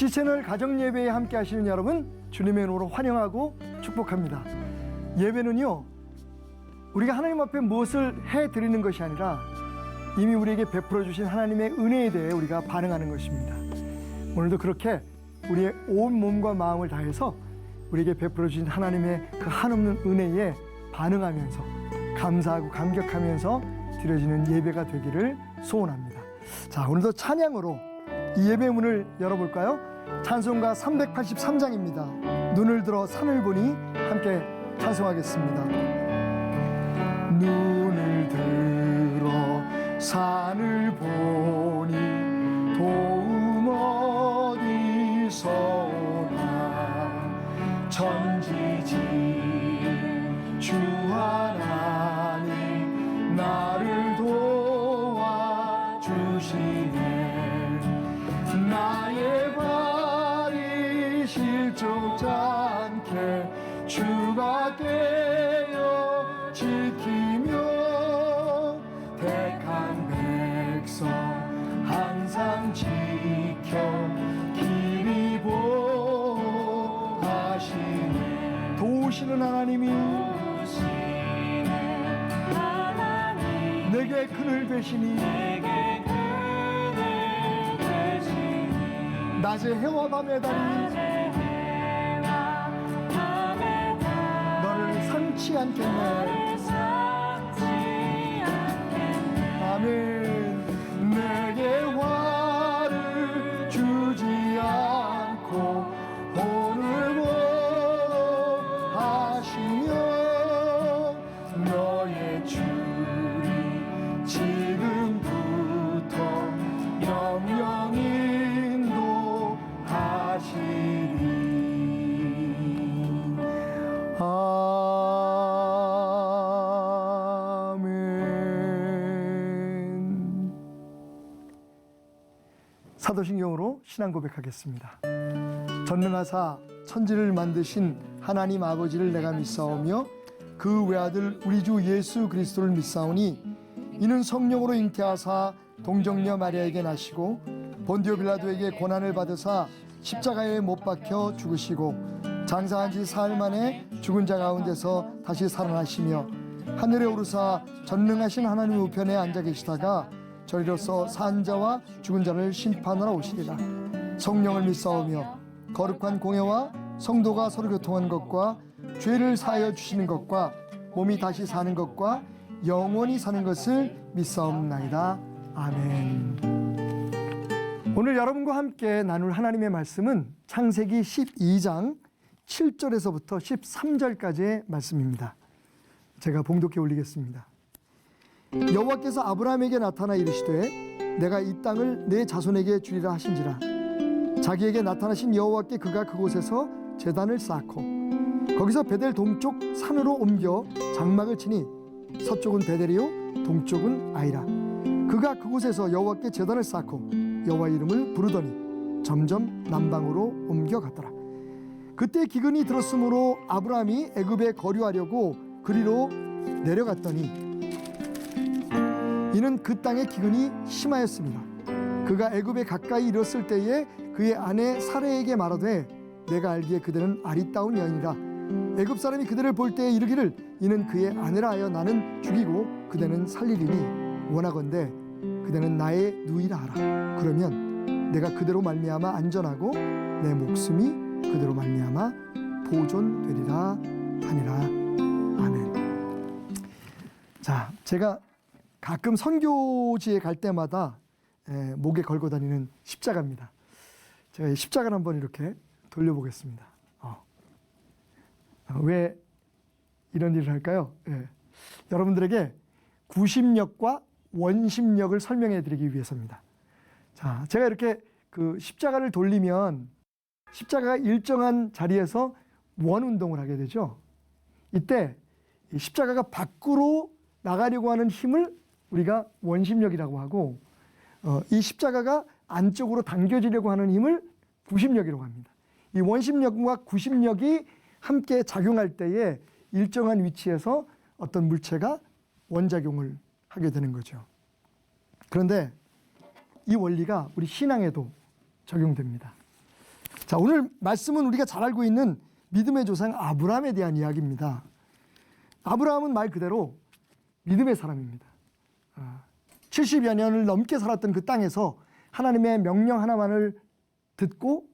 C채널 가정예배에 함께 하시는 여러분 주님의 이름으로 환영하고 축복합니다. 예배는요, 우리가 하나님 앞에 무엇을 해드리는 것이 아니라 이미 우리에게 베풀어 주신 하나님의 은혜에 대해 우리가 반응하는 것입니다. 오늘도 그렇게 우리의 온 몸과 마음을 다해서 우리에게 베풀어 주신 하나님의 그 한없는 은혜에 반응하면서 감사하고 감격하면서 드려지는 예배가 되기를 소원합니다. 자, 오늘도 찬양으로 이 예배 문을 열어볼까요? 찬송가 383장입니다. 눈을 들어 산을 보니 함께 찬송하겠습니다. 눈을 들어 산을 보니 도움 어디서 오나 천지지 주 하나님 나를 도와주시네. 나의 발이 실족지 않게 주가 되어 지키며 택한 백성 항상 지켜 길이 보호하시네. 도우시는 하나님이 내게 그늘 되시니 낮에 해와 밤에 달이 너를 상치 않겠네. 아멘. 내게 화를 주지 않고 오늘 보호하시며 너의 줄이 지금부터 영영이 아멘. 사도신경으로 신앙 고백하겠습니다. 전능하사 천지를 만드신 하나님 아버지를 내가 믿사오며 그 외아들 우리 주 예수 그리스도를 믿사오니 이는 성령으로 잉태하사 동정녀 마리아에게 나시고 본디오 빌라도에게 고난을 받으사 십자가에 못 박혀 죽으시고 장사한 지 사흘 만에 죽은 자 가운데서 다시 살아나시며 하늘에 오르사 전능하신 하나님 우편에 앉아 계시다가 저리로서 산 자와 죽은 자를 심판하러 오시리라. 성령을 믿사오며 거룩한 공예와 성도가 서로 교통한 것과 죄를 사하여 주시는 것과 몸이 다시 사는 것과 영원히 사는 것을 믿사옵나이다. 아멘. 오늘 여러분과 함께 나눌 하나님의 말씀은 창세기 12장 7절에서부터 13절까지의 말씀입니다. 제가 봉독해 올리겠습니다. 여호와께서 아브라함에게 나타나 이르시되 내가 이 땅을 내 자손에게 주리라 하신지라. 자기에게 나타나신 여호와께 그가 그곳에서 제단을 쌓고 거기서 베델 동쪽 산으로 옮겨 장막을 치니 서쪽은 베델이요 동쪽은 아이라. 그가 그곳에서 여호와께 제단을 쌓고 여호와 이름을 부르더니 점점 남방으로 옮겨갔더라. 그때 기근이 들었으므로 아브라함이 애굽에 거류하려고 그리로 내려갔더니 이는 그 땅의 기근이 심하였습니다. 그가 애굽에 가까이 이르렀을 때에 그의 아내 사레에게 말하되 내가 알기에 그대는 아리따운 여인이라. 애굽 사람이 그대를 볼 때에 이르기를 이는 그의 아내라 하여 나는 죽이고 그대는 살리리니 원하건대 그대는 나의 누이라 하라. 그러면 내가 그대로 말미암아 안전하고 내 목숨이 그대로 말미암아 보존되리라 하니라. 아멘. 자, 제가 가끔 선교지에 갈 때마다 목에 걸고 다니는 십자가입니다. 제가 이 십자가를 한번 이렇게 돌려보겠습니다. 왜 이런 일을 할까요? 여러분들에게 구심력과 원심력을 설명해 드리기 위해서입니다. 자, 제가 이렇게 그 십자가를 돌리면 십자가가 일정한 자리에서 원 운동을 하게 되죠. 이때 이 십자가가 밖으로 나가려고 하는 힘을 우리가 원심력이라고 하고 이 십자가가 안쪽으로 당겨지려고 하는 힘을 구심력이라고 합니다. 이 원심력과 구심력이 함께 작용할 때에 일정한 위치에서 어떤 물체가 원작용을 하게 되는 거죠. 그런데 이 원리가 우리 신앙에도 적용됩니다. 자, 오늘 말씀은 우리가 잘 알고 있는 믿음의 조상 아브라함에 대한 이야기입니다. 아브라함은 말 그대로 믿음의 사람입니다. 70여 년을 넘게 살았던 그 땅에서 하나님의 명령 하나만을 듣고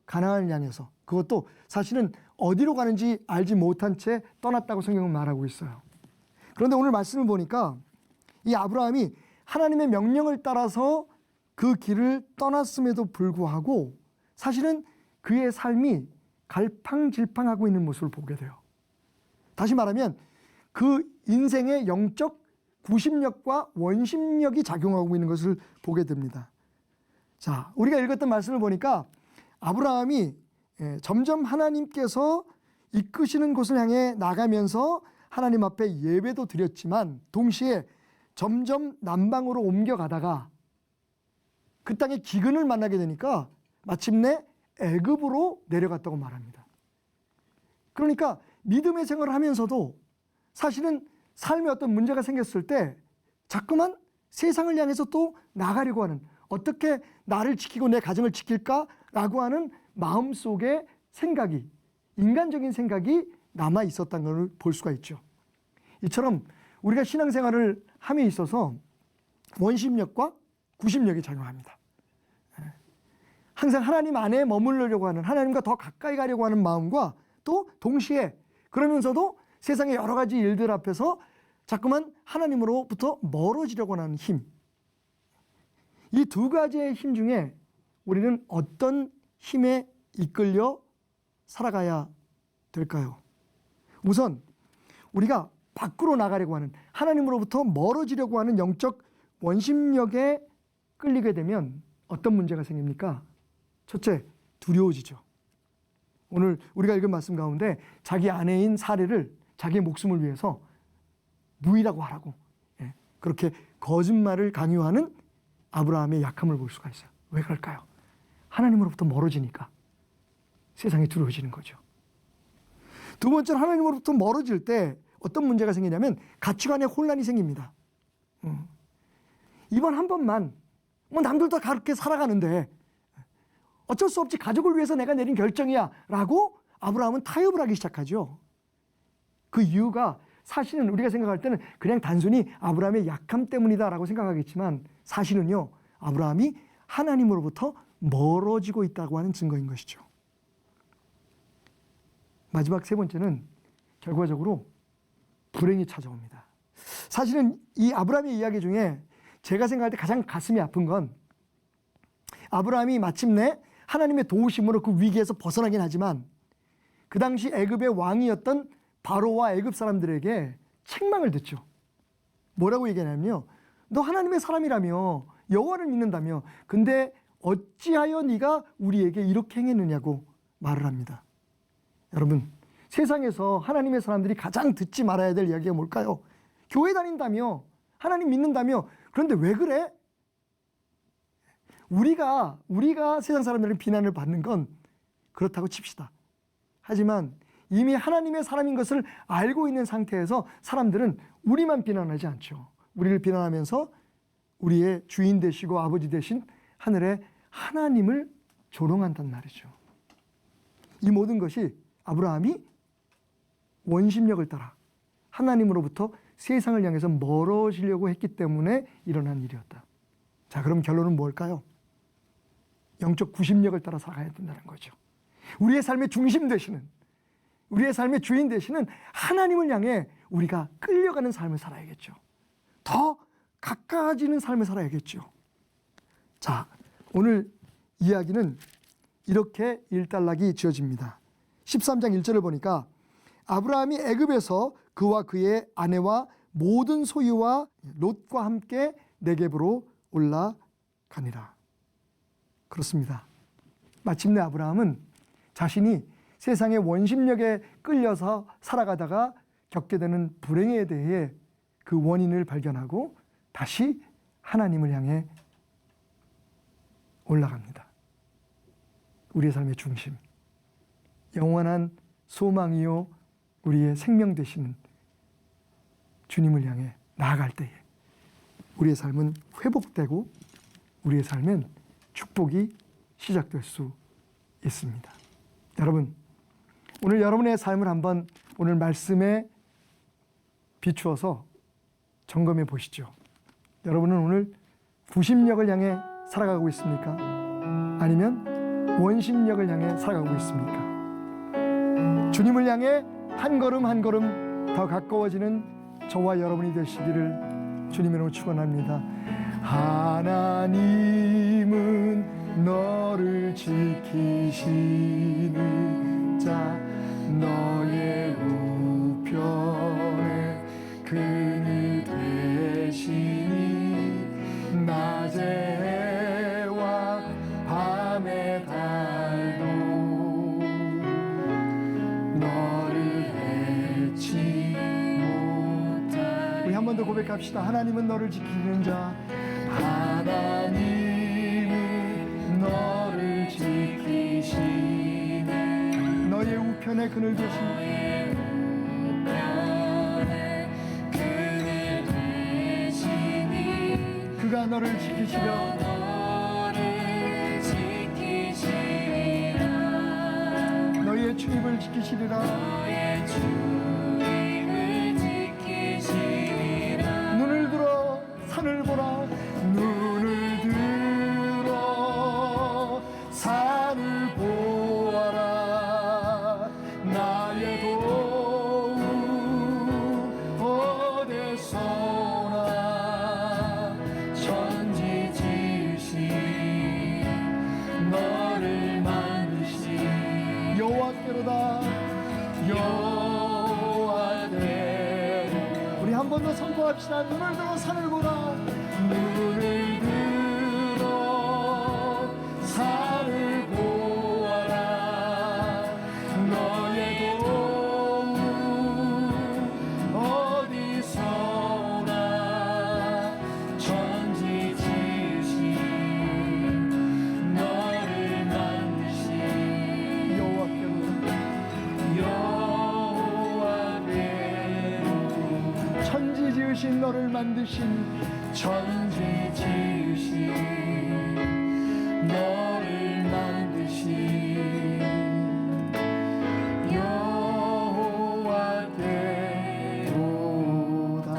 가나안을 향해서, 그것도 사실은 어디로 가는지 알지 못한 채 떠났다고 성경은 말하고 있어요. 그런데 오늘 말씀을 보니까 이 아브라함이 하나님의 명령을 따라서 그 길을 떠났음에도 불구하고 사실은 그의 삶이 갈팡질팡하고 있는 모습을 보게 돼요. 다시 말하면 그 인생의 영적 구심력과 원심력이 작용하고 있는 것을 보게 됩니다. 자, 우리가 읽었던 말씀을 보니까 아브라함이 점점 하나님께서 이끄시는 곳을 향해 나가면서 하나님 앞에 예배도 드렸지만 동시에 점점 남방으로 옮겨가다가 그 땅의 기근을 만나게 되니까 마침내 애굽으로 내려갔다고 말합니다. 그러니까 믿음의 생활을 하면서도 사실은 삶에 어떤 문제가 생겼을 때 자꾸만 세상을 향해서 또 나가려고 하는, 어떻게 나를 지키고 내 가정을 지킬까라고 하는 마음속에 생각이, 인간적인 생각이 남아 있었다는 걸 볼 수가 있죠. 이처럼 우리가 신앙생활을 함에 있어서 원심력과 구심력이 작용합니다. 항상 하나님 안에 머무르려고 하는, 하나님과 더 가까이 가려고 하는 마음과 또 동시에 그러면서도 세상의 여러 가지 일들 앞에서 자꾸만 하나님으로부터 멀어지려고 하는 힘, 이 두 가지의 힘 중에 우리는 어떤 힘에 이끌려 살아가야 될까요? 우선 우리가 밖으로 나가려고 하는, 하나님으로부터 멀어지려고 하는 영적 원심력에 끌리게 되면 어떤 문제가 생깁니까? 첫째, 두려워지죠. 오늘 우리가 읽은 말씀 가운데 자기 아내인 사례를 자기의 목숨을 위해서 무이라고 하라고 그렇게 거짓말을 강요하는 아브라함의 약함을 볼 수가 있어요. 왜 그럴까요? 하나님으로부터 멀어지니까 세상이 두려워지는 거죠. 두 번째는 하나님으로부터 멀어질 때 어떤 문제가 생기냐면 가치관의 혼란이 생깁니다. 이번 한 번만, 남들 다 그렇게 살아가는데 어쩔 수 없지, 가족을 위해서 내가 내린 결정이야 라고 아브라함은 타협을 하기 시작하죠. 그 이유가 사실은 우리가 생각할 때는 그냥 단순히 아브라함의 약함 때문이다라고 생각하겠지만 사실은요, 아브라함이 하나님으로부터 멀어지고 있다고 하는 증거인 것이죠. 마지막 세 번째는 결과적으로 불행이 찾아옵니다. 사실은 이 아브라함의 이야기 중에 제가 생각할 때 가장 가슴이 아픈 건 아브라함이 마침내 하나님의 도우심으로 그 위기에서 벗어나긴 하지만 그 당시 애굽의 왕이었던 바로와 애굽 사람들에게 책망을 듣죠. 뭐라고 얘기하냐면요, 너 하나님의 사람이라며, 여호와를 믿는다며, 근데 어찌하여 네가 우리에게 이렇게 행했느냐고 말을 합니다. 여러분, 세상에서 하나님의 사람들이 가장 듣지 말아야 될 이야기가 뭘까요? 교회 다닌다며, 하나님 믿는다며, 그런데 왜 그래? 우리가 세상 사람들은 비난을 받는 건 그렇다고 칩시다. 하지만 이미 하나님의 사람인 것을 알고 있는 상태에서 사람들은 우리만 비난하지 않죠. 우리를 비난하면서 우리의 주인 되시고 아버지 되신 하늘의 하나님을 조롱한단 말이죠. 이 모든 것이 아브라함이 원심력을 따라 하나님으로부터 세상을 향해서 멀어지려고 했기 때문에 일어난 일이었다. 자, 그럼 결론은 뭘까요? 영적 구심력을 따라 살아가야 된다는 거죠. 우리의 삶의 중심 되시는, 우리의 삶의 주인 되시는 하나님을 향해 우리가 끌려가는 삶을 살아야겠죠. 더 가까워지는 삶을 살아야겠죠. 자, 오늘 이야기는 이렇게 일단락이 지어집니다. 13장 1절을 보니까 아브라함이 애굽에서 그와 그의 아내와 모든 소유와 롯과 함께 네겝으로 올라가니라. 그렇습니다. 마침내 아브라함은 자신이 세상의 원심력에 끌려서 살아가다가 겪게 되는 불행에 대해 그 원인을 발견하고 다시 하나님을 향해 올라갑니다. 우리의 삶의 중심, 영원한 소망이요 우리의 생명 되시는 주님을 향해 나아갈 때에 우리의 삶은 회복되고 우리의 삶은 축복이 시작될 수 있습니다. 여러분, 오늘 여러분의 삶을 한번 오늘 말씀에 비추어서 점검해 보시죠. 여러분은 오늘 구심력을 향해 살아가고 있습니까? 아니면 원심력을 향해 살아가고 있습니까? 주님을 향해 한 걸음 한 걸음 더 가까워지는 저와 여러분이 되시기를 주님으로 축원합니다. 하나님은 너를 지키시는 자, 너의 우편에 그늘 되시니 낮의 해와 밤의 달도 너를 해치 못하리. 우리 한 번 더 고백합시다. 하나님은 너를 지키는 자, 하나님은 너를 지키시니 너의 우편에 그늘 되시니 그가 너를 지키시려 너의 주님을 지키시리라. 눈을 들어 산을 보라. 눈을 들어 산을 보아라. 나의 도움 어디서나 천지 지으신 너를 만드신 여호와께로다. 여호와께로. 우리 한 번 더 선포합시다. 눈을 들어 산을 보라. 눈을 들어 산을 보아라. 너의 도움 어디서나 천지 지으신 너를 만드신 여호와께로. 천지 지으신 너를 만드신 천지 지으신 너를 만드신 여호와께로다.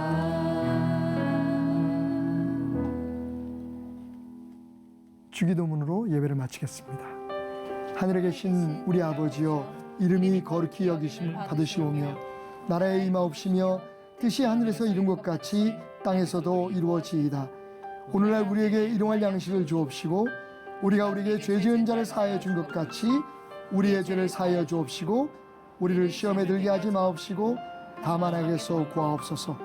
주기도문으로 예배를 마치겠습니다. 하늘에 계신 우리 아버지여, 이름이 거룩히 여기심 받으시오며 나라에 임하옵시며 뜻이 하늘에서 이룬 것 같이 땅에서도 이루어지이다. 오늘날 우리에게 일용할 양식을 주옵시고 우리가 우리에게 죄 지은 자를 사하여 준 것 같이 우리의 죄를 사하여 주옵시고 우리를 시험에 들게 하지 마옵시고 다만 악에서 구하옵소서.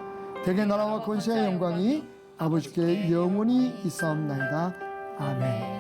대개 나라와 권세와 영광이 아버지께 영원히 있사옵나이다. 아멘.